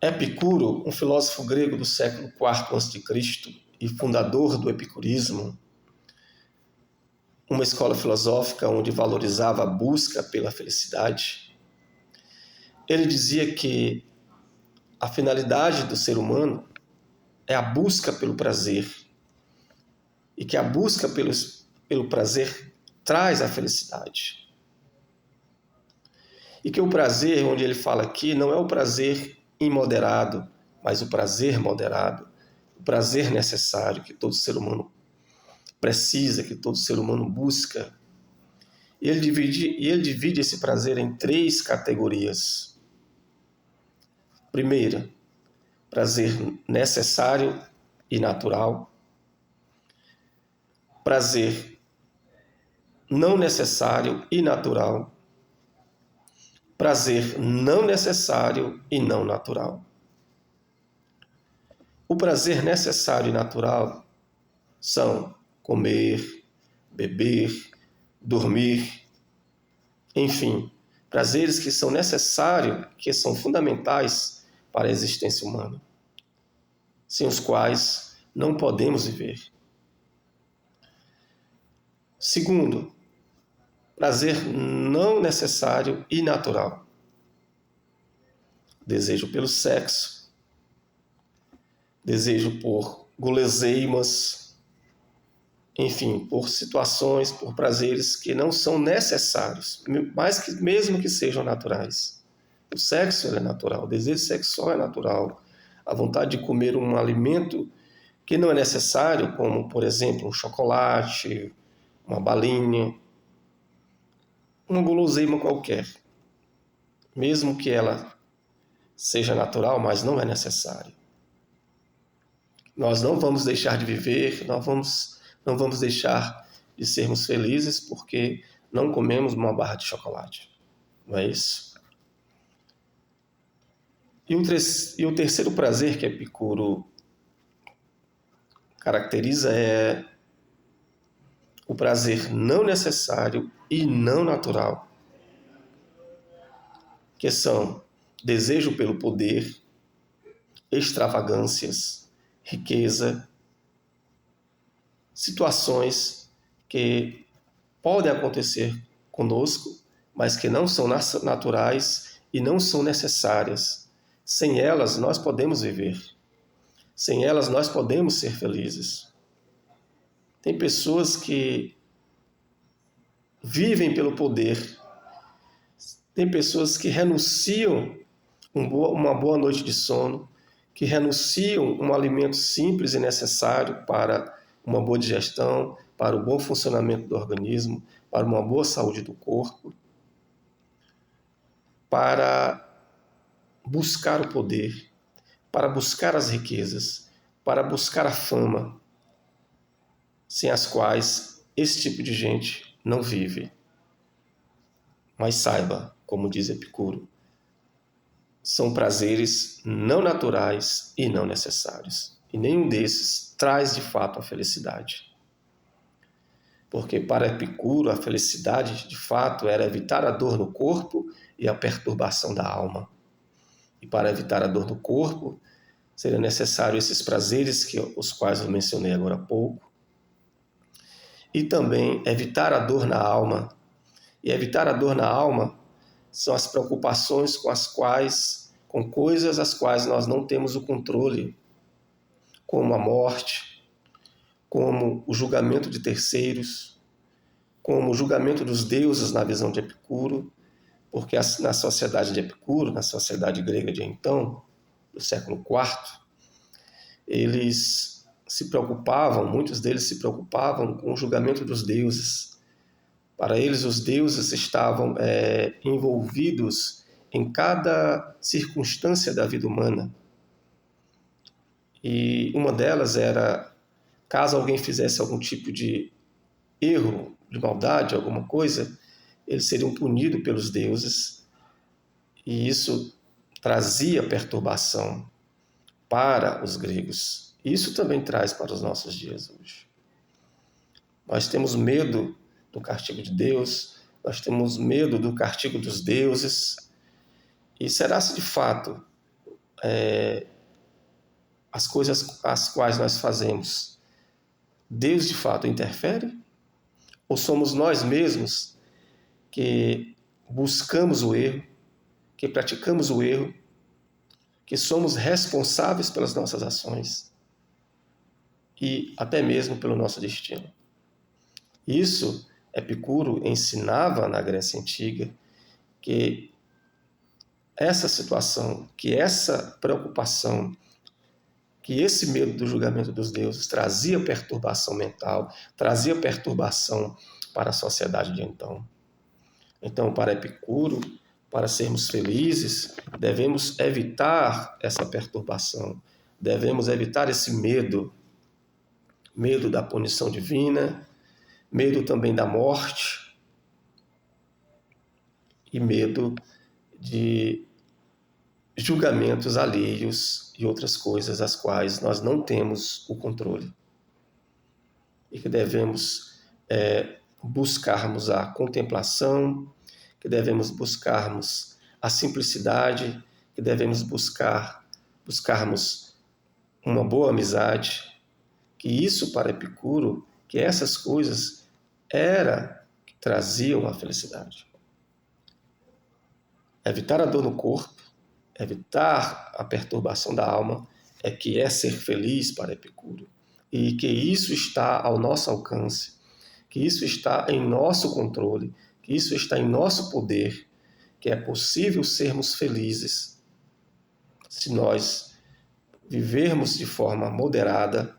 Epicuro, um filósofo grego do século IV a.C. e fundador do epicurismo, uma escola filosófica onde valorizava a busca pela felicidade, ele dizia que a finalidade do ser humano é a busca pelo prazer e que a busca pelo prazer traz a felicidade. E que o prazer, onde ele fala aqui, não é o prazer imoderado, mas o prazer moderado, o prazer necessário que todo ser humano precisa, que todo ser humano busca. E ele divide esse prazer em 3 categorias. Primeira, prazer necessário e natural. Prazer não necessário e natural. Prazer não necessário e não natural. O prazer necessário e natural são comer, beber, dormir, enfim, prazeres que são necessários, que são fundamentais para a existência humana, sem os quais não podemos viver. Segundo, prazer não necessário e natural. Desejo pelo sexo, desejo por guloseimas, enfim, por situações, por prazeres que não são necessários, mas que mesmo que sejam naturais. O sexo é natural, o desejo sexual é natural. A vontade de comer um alimento que não é necessário, como, por exemplo, um chocolate, uma balinha, uma guloseima qualquer. Mesmo que ela seja natural, mas não é necessário. Nós não vamos deixar de viver, não vamos deixar de sermos felizes porque não comemos uma barra de chocolate. Não é isso? E o terceiro prazer que Epicuro caracteriza é o prazer não necessário e não natural, que são desejo pelo poder, extravagâncias, riqueza, situações que podem acontecer conosco, mas que não são naturais e não são necessárias. Sem elas, nós podemos viver. Sem elas, nós podemos ser felizes. Tem pessoas que vivem pelo poder. Tem pessoas que renunciam uma boa noite de sono, que renunciam um alimento simples e necessário para uma boa digestão, para o bom funcionamento do organismo, para uma boa saúde do corpo, para buscar o poder, para buscar as riquezas, para buscar a fama, sem as quais esse tipo de gente não vive. Mas saiba, como diz Epicuro, são prazeres não naturais e não necessários. E nenhum desses traz de fato a felicidade. Porque para Epicuro a felicidade de fato era evitar a dor no corpo e a perturbação da alma. E para evitar a dor no corpo seria necessário esses prazeres os quais eu mencionei agora há pouco. E também evitar a dor na alma. E evitar a dor na alma são as preocupações com coisas as quais nós não temos o controle, como a morte, como o julgamento de terceiros, como o julgamento dos deuses na visão de Epicuro, porque na sociedade de Epicuro, na sociedade grega de então, do século IV, muitos deles se preocupavam com o julgamento dos deuses. Para eles, os deuses estavam envolvidos em cada circunstância da vida humana. E uma delas era, caso alguém fizesse algum tipo de erro, de maldade, alguma coisa, eles seriam punidos pelos deuses. E isso trazia perturbação para os gregos. Isso também traz para os nossos dias hoje. Nós temos medo do castigo de Deus, nós temos medo do castigo dos deuses. E será se de fato as coisas as quais nós fazemos, Deus de fato interfere? Ou somos nós mesmos que buscamos o erro, que praticamos o erro, que somos responsáveis pelas nossas ações e até mesmo pelo nosso destino? Isso, Epicuro ensinava na Grécia Antiga que essa situação, que essa preocupação, que esse medo do julgamento dos deuses trazia perturbação mental, trazia perturbação para a sociedade de então. Então, para Epicuro, para sermos felizes, devemos evitar essa perturbação, devemos evitar esse medo, medo da punição divina, medo também da morte e medo de julgamentos alheios e outras coisas às quais nós não temos o controle. E que devemos buscarmos a contemplação, que devemos buscarmos a simplicidade, que devemos buscarmos uma boa amizade, que isso para Epicuro, que essas coisas que traziam a felicidade. Evitar a dor no corpo, evitar a perturbação da alma, que é ser feliz para Epicuro. E que isso está ao nosso alcance, que isso está em nosso controle, que isso está em nosso poder, que é possível sermos felizes se nós vivermos de forma moderada,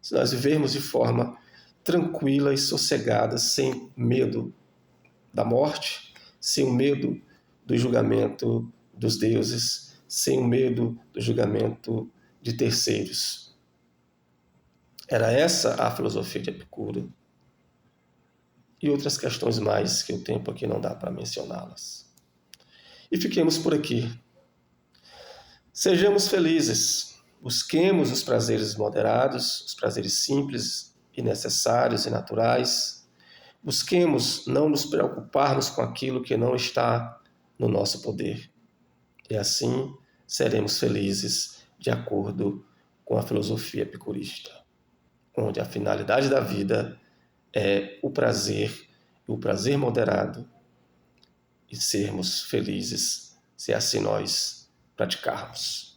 se nós vivermos de forma tranquila e sossegada, sem medo da morte, sem o medo do julgamento dos deuses, sem o medo do julgamento de terceiros. Era essa a filosofia de Epicuro. E outras questões mais que o tempo aqui não dá para mencioná-las. E fiquemos por aqui. Sejamos felizes. Busquemos os prazeres moderados, os prazeres simples e necessários e naturais. Busquemos não nos preocuparmos com aquilo que não está no nosso poder. E assim seremos felizes de acordo com a filosofia epicurista, onde a finalidade da vida é o prazer moderado e sermos felizes se assim nós praticarmos.